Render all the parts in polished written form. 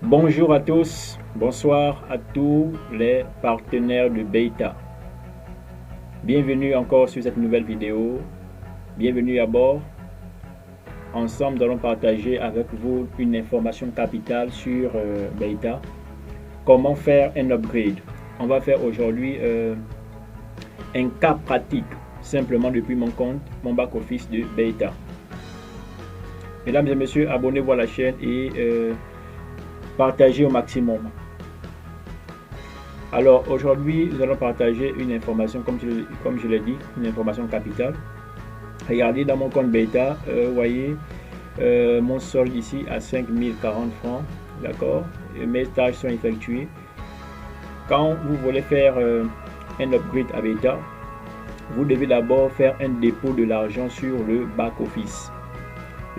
Bonjour à tous, bonsoir à tous les partenaires de Beta. Bienvenue encore sur cette nouvelle vidéo. Bienvenue à bord. Ensemble, nous allons partager avec vous une information capitale sur Beta. Comment faire un upgrade. On va faire aujourd'hui un cas pratique, simplement depuis mon compte, mon back-office de Beta. Mesdames et messieurs, abonnez-vous à la chaîne et partagez au maximum. Alors aujourd'hui, nous allons partager une information, comme je l'ai dit, une information capitale. Regardez dans mon compte Beta, vous voyez mon solde ici à 5040 francs, d'accord. Mes tâches sont effectuées. Quand vous voulez faire un upgrade à Beta, vous devez d'abord faire un dépôt de l'argent sur le back-office.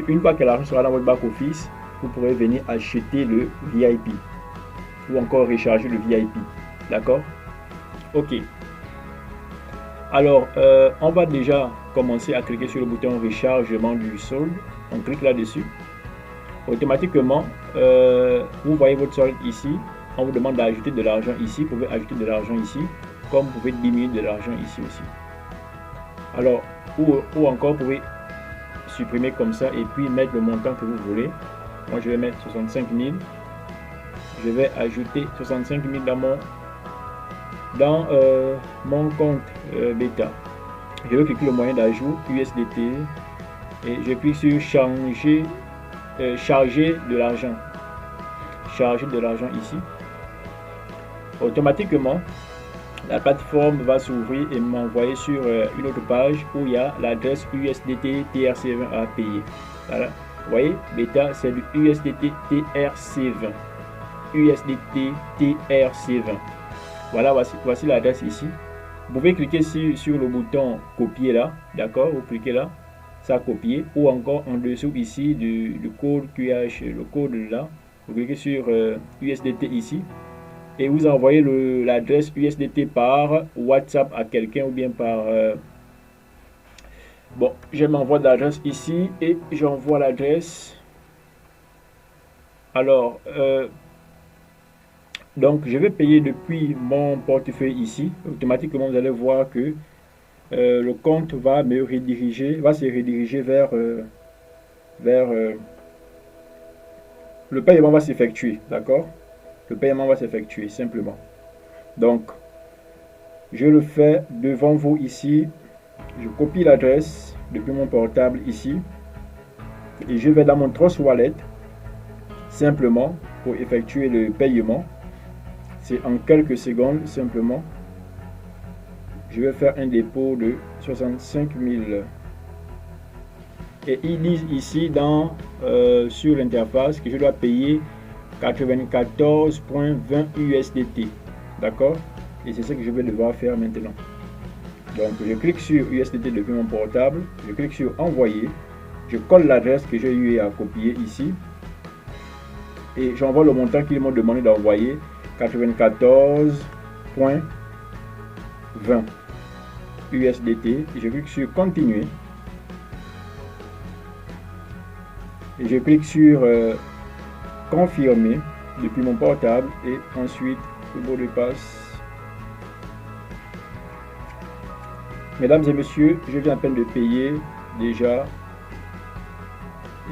Une fois que l'argent sera dans votre back-office, vous pourrez venir acheter le VIP ou encore recharger le VIP, d'accord. Ok, alors on va déjà commencer à cliquer sur le bouton rechargement du solde. On clique là-dessus. Automatiquement vous voyez votre solde ici. On vous demande d'ajouter de l'argent ici. Vous pouvez ajouter de l'argent ici, comme vous pouvez diminuer de l'argent ici aussi. Alors ou encore vous pouvez supprimer comme ça et puis mettre le montant que vous voulez. Moi je vais mettre 65 000. Je vais ajouter 65 000 dans mon compte Beta. Je vais cliquer le moyen d'ajout USDT et je clique sur changer, charger de l'argent. Charger de l'argent ici. Automatiquement, la plateforme va s'ouvrir et m'envoyer sur une autre page où il y a l'adresse USDT TRC20 à payer. Voilà. Vous voyez, Beta c'est du USDT TRC20. USDT TRC20. Voilà, voici l'adresse ici. Vous pouvez cliquer sur le bouton copier là, d'accord. Vous cliquez là, ça copier, ou encore en dessous ici du code QH, le code là. Vous cliquez sur USDT ici et vous envoyez l'adresse USDT par WhatsApp à quelqu'un ou bien par bon, je m'envoie l'adresse ici et j'envoie l'adresse. Alors donc je vais payer depuis mon portefeuille ici. Automatiquement vous allez voir que le compte va se rediriger vers le paiement va s'effectuer, d'accord. Le paiement va s'effectuer simplement. Donc je le fais devant vous ici. Je copie l'adresse depuis mon portable ici et je vais dans mon Trust Wallet simplement pour effectuer le paiement. C'est en quelques secondes simplement. Je vais faire un dépôt de 65 000 et ils disent ici sur l'interface que je dois payer 94,20 USDT, d'accord. Et c'est ce que je vais devoir faire maintenant. Donc je clique sur USDT depuis mon portable, je clique sur envoyer, je colle l'adresse que j'ai eu à copier ici et j'envoie le montant qu'ils m'ont demandé d'envoyer, 94,20 USDT. Je clique sur continuer et je clique sur confirmer depuis mon portable et ensuite le mot de passe. Mesdames et messieurs, je viens à peine de payer déjà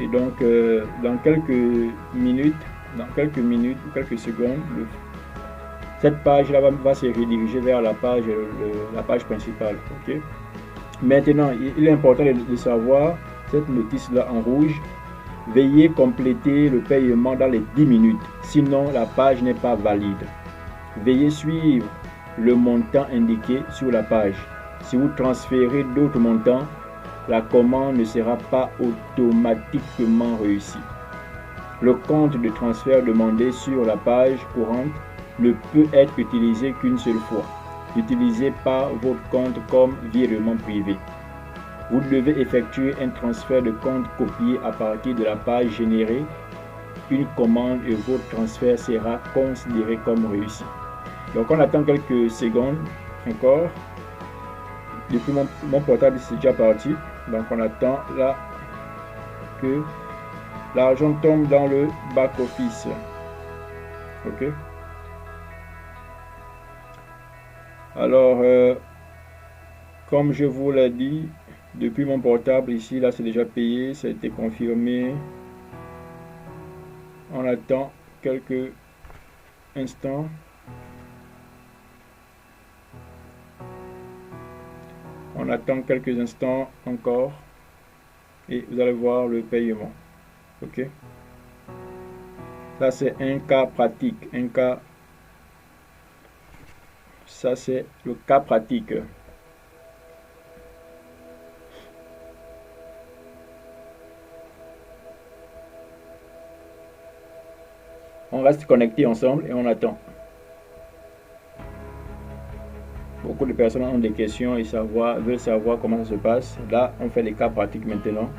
et donc dans quelques minutes ou quelques secondes, cette page là va se rediriger vers la page principale. Ok. Maintenant, il est important de savoir cette notice là en rouge. Veuillez compléter le paiement dans les 10 minutes, sinon la page n'est pas valide. Veuillez suivre le montant indiqué sur la page. Si vous transférez d'autres montants, la commande ne sera pas automatiquement réussie. Le compte de transfert demandé sur la page courante ne peut être utilisé qu'une seule fois. Utilisez pas votre compte comme virement privé. Vous devez effectuer un transfert de compte copié à partir de la page générée. Une commande et votre transfert sera considéré comme réussi. Donc on attend quelques secondes encore. Depuis mon portable c'est déjà parti. Donc on attend là que l'argent tombe dans le back office. Ok. Alors, comme je vous l'ai dit, depuis mon portable ici, là c'est déjà payé, ça a été confirmé. On attend quelques instants. On attend quelques instants encore et vous allez voir le paiement. Ok. Ça c'est un cas pratique, un cas. Ça c'est le cas pratique. On reste connecté ensemble et on attend. Beaucoup de personnes ont des questions et veulent savoir comment ça se passe. Là, on fait les cas pratiques maintenant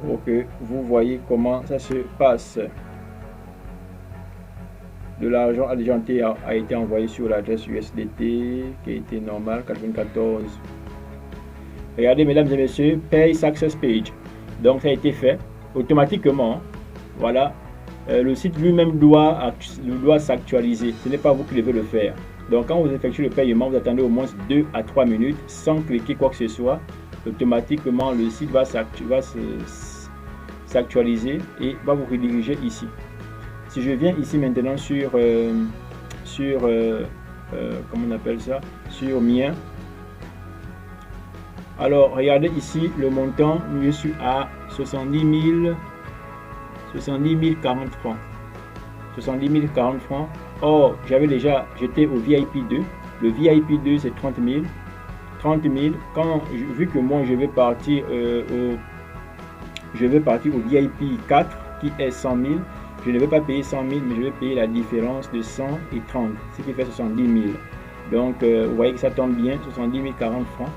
pour que vous voyez comment ça se passe. De l'argent a été envoyé sur l'adresse USDT qui a été normale 94. Regardez, mesdames et messieurs, Pay Success Page. Donc ça a été fait automatiquement. Voilà. Le site lui-même doit s'actualiser. Ce n'est pas vous qui devez le faire. Donc quand vous effectuez le paiement, vous attendez au moins 2 à 3 minutes sans cliquer quoi que ce soit. Automatiquement, le site va s'actualiser et va vous rediriger ici. Si je viens ici maintenant sur comment on appelle ça, sur mien. Alors regardez ici le montant, je suis à 70 040 francs. 70 040 francs. Or, j'étais au VIP 2. Le VIP 2, c'est 30 000. 30 000. Vu que moi, je vais partir au VIP 4, qui est 100 000. Je ne vais pas payer 100 000, mais je vais payer la différence de 100 et 30, ce qui fait 70 000. Donc, vous voyez que ça tombe bien, 70 040 francs.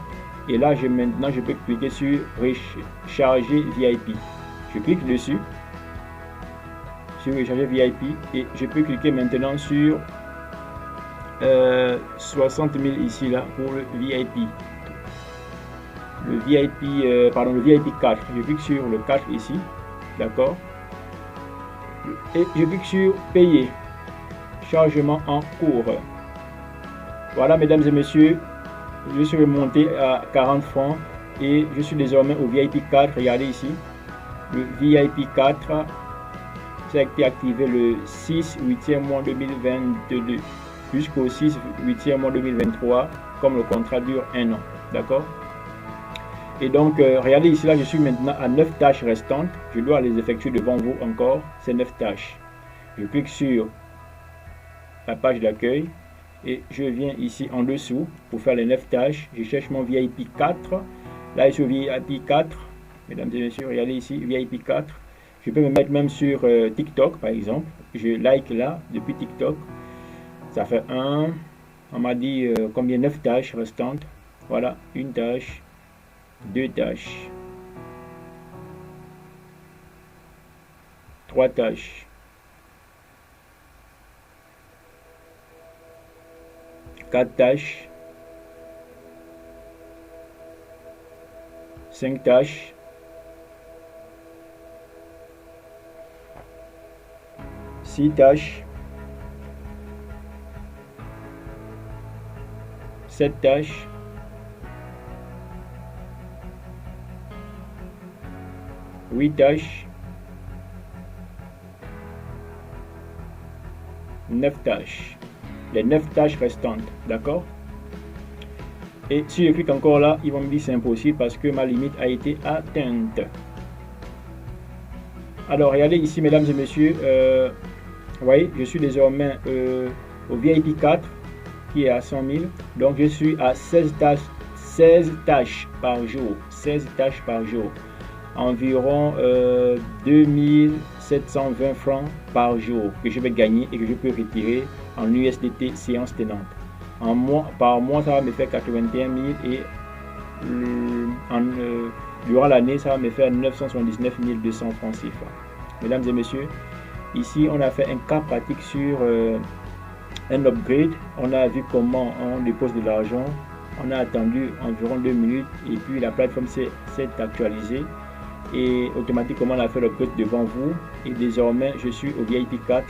Et là, maintenant, je peux cliquer sur Recharger VIP. Je clique dessus. Recharger VIP et je peux cliquer maintenant sur 60 000 ici là pour le VIP. Le VIP 4. Je clique sur le 4 ici, d'accord. Et je clique sur payer. Chargement en cours. Voilà, mesdames et messieurs, je suis remonté à 40 francs et je suis désormais au VIP 4. Regardez ici, le VIP 4. Ça a été activé le 6 8e mois 2022 jusqu'au 6 8e mois 2023, comme le contrat dure 1 an. D'accord. Et donc, regardez ici, là, je suis maintenant à 9 tâches restantes. Je dois les effectuer devant vous encore, ces 9 tâches. Je clique sur la page d'accueil et je viens ici en dessous pour faire les 9 tâches. Je cherche mon VIP 4. Là, je suis au VIP 4. Mesdames et messieurs, regardez ici, VIP 4. Je peux me mettre même sur TikTok, par exemple. Je like là, depuis TikTok. Ça fait 1. On m'a dit combien 9 tâches restantes. Voilà, 1 tâche, 2 tâches, 3 tâches, 4 tâches, 5 tâches, 6 tâches, 7 tâches, 8 tâches, 9 tâches. Les 9 tâches restantes, d'accord? Et si je clique encore là, ils vont me dire c'est impossible parce que ma limite a été atteinte. Alors regardez ici, mesdames et messieurs, vous voyez, je suis désormais au VIP 4 qui est à 100 000. Donc je suis à 16 tâches par jour. 16 tâches par jour. Environ 2720 francs par jour que je vais gagner et que je peux retirer en USDT séance tenante. Par mois, ça va me faire 81 000 et durant l'année, ça va me faire 979 200 francs CFA. Mesdames et messieurs, ici, on a fait un cas pratique sur un upgrade. On a vu comment on dépose de l'argent. On a attendu environ 2 minutes et puis la plateforme s'est actualisée. Et automatiquement, on a fait l'upgrade devant vous. Et désormais, je suis au VIP 4.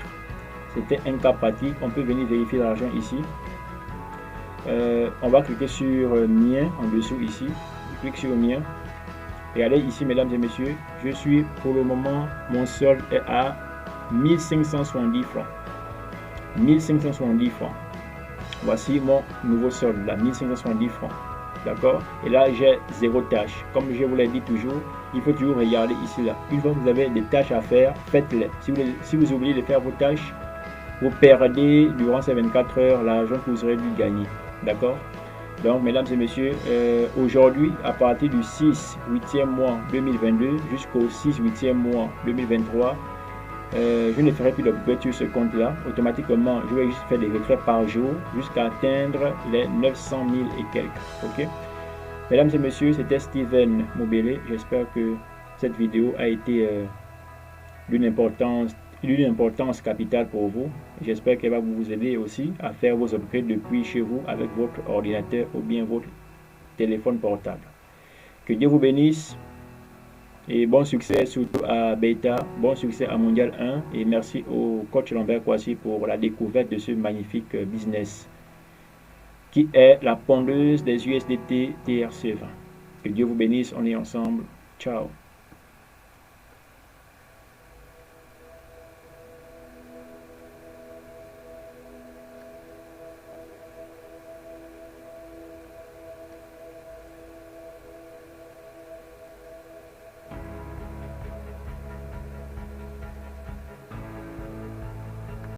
C'était un cas pratique. On peut venir vérifier l'argent ici. On va cliquer sur mien en dessous ici. Je clique sur mien. Regardez ici, mesdames et messieurs, je suis pour le moment, mon solde est à 1570 francs. 1570 francs. Voici mon nouveau solde là, 1570 francs. D'accord? Et là, j'ai 0 tâche. Comme je vous l'ai dit toujours, il faut toujours regarder ici là. Une fois que vous avez des tâches à faire, faites-les. Si vous oubliez de faire vos tâches, vous perdez durant ces 24 heures l'argent que vous aurez dû gagner. D'accord? Donc, mesdames et messieurs, aujourd'hui, à partir du 6 8e mois 2022 jusqu'au 6 8e mois 2023, je ne ferai plus d'upgrade sur ce compte-là. Automatiquement, je vais juste faire des retraits par jour jusqu'à atteindre les 900 000 et quelques. Ok? Mesdames et messieurs, c'était Steven Mobele. J'espère que cette vidéo a été d'une importance capitale pour vous. J'espère qu'elle va vous aider aussi à faire vos upgrades depuis chez vous avec votre ordinateur ou bien votre téléphone portable. Que Dieu vous bénisse et bon succès surtout à Beta, bon succès à Mondial 1 et merci au coach Lambert Kouassi pour la découverte de ce magnifique business qui est la pondeuse des USDT TRC20. Que Dieu vous bénisse, on est ensemble. Ciao.